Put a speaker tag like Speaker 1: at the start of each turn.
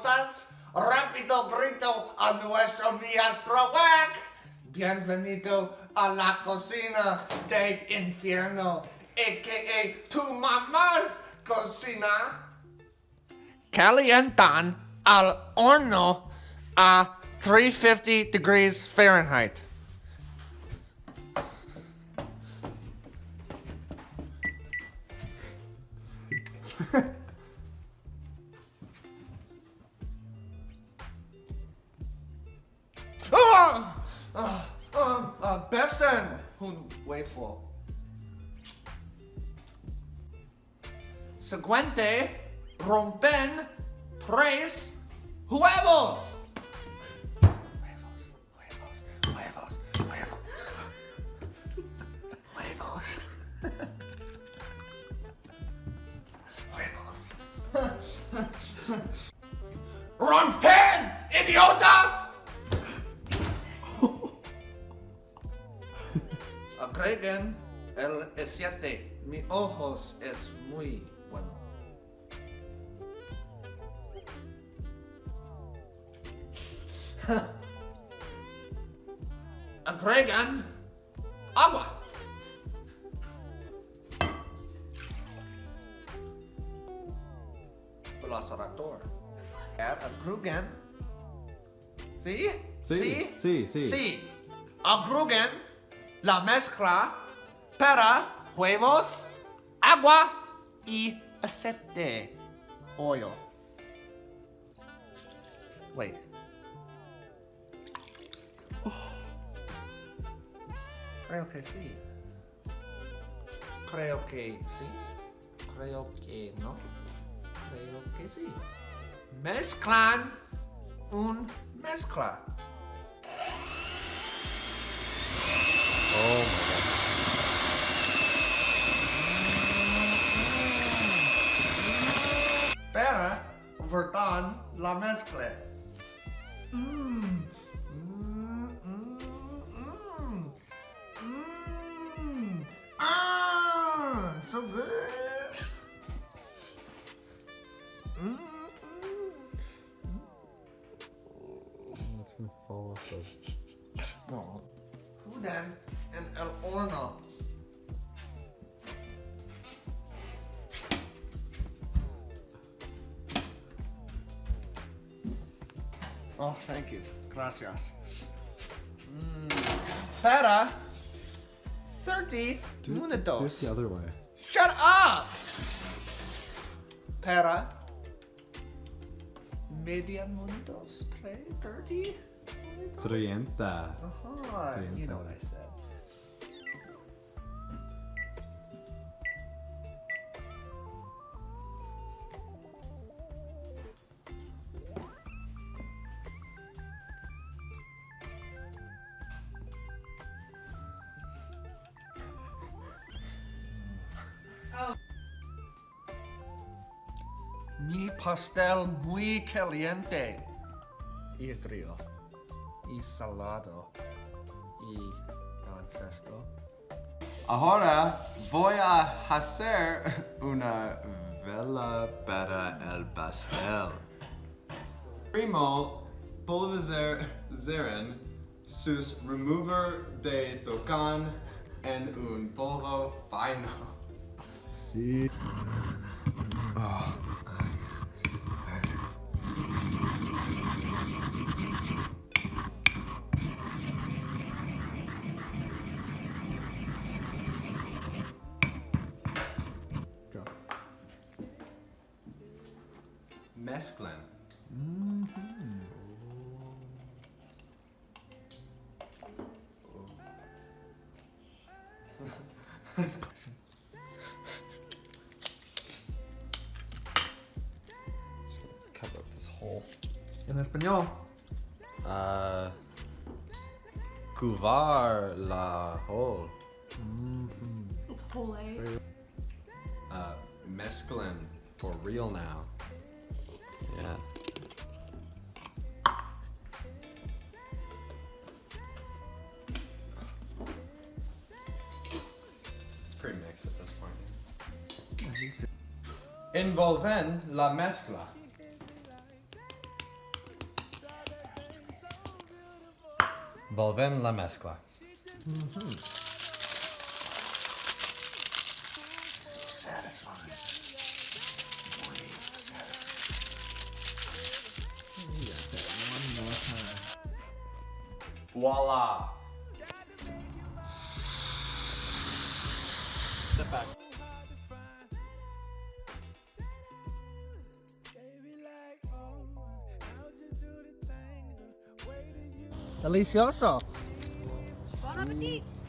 Speaker 1: idiotas. Rápido grito a nuestro maestro Wack. Bienvenido a la cocina del infierno, a.k.a. tu mamás cocina. Calientan al horno a 350 degrees Fahrenheit. Bessen un huevo. Siguiente, rompen 3 huevos. ¡Rompen, idiota! Agreguen el E7. Mi ojos es muy bueno. Agregan agua. Velociraptor. Agregan. ¿Sí? Sí. Agregan la mezcla para huevos, agua y aceite. Oil. Wait. Creo que sí. Creo que sí. Creo que no. Creo que sí. Mezclan un mezcla.
Speaker 2: Oh my god.
Speaker 1: Para vertan la mezcla. So good.
Speaker 2: It's gonna fall off the...
Speaker 1: No. Judan en el horno. Oh, thank you. Gracias. Para 30
Speaker 2: Do
Speaker 1: minutos.
Speaker 2: it the other way.
Speaker 1: Shut up! Para media minutos, 30 minutos.
Speaker 2: 30.
Speaker 1: Uh-huh. You know what I said. Mi pastel muy caliente. Y frío. Y salado. Y baloncesto.
Speaker 2: Ahora voy a hacer una vela para el pastel. Primo, pulverizar sus remover de tocan en un polvo fino. Sí. Oh. Go. Mezclan. Cover up this hole.
Speaker 1: En español.
Speaker 2: Cuvar la hole.
Speaker 3: It's whole A.
Speaker 2: Mezclan for real now. Yeah. It's pretty mixed at this point. Envolven la mezcla. Volven la mezcla.
Speaker 1: Satisfying.
Speaker 3: You got that one more time.
Speaker 2: Voila!
Speaker 3: Step back. Delicioso.
Speaker 4: Bon appetit!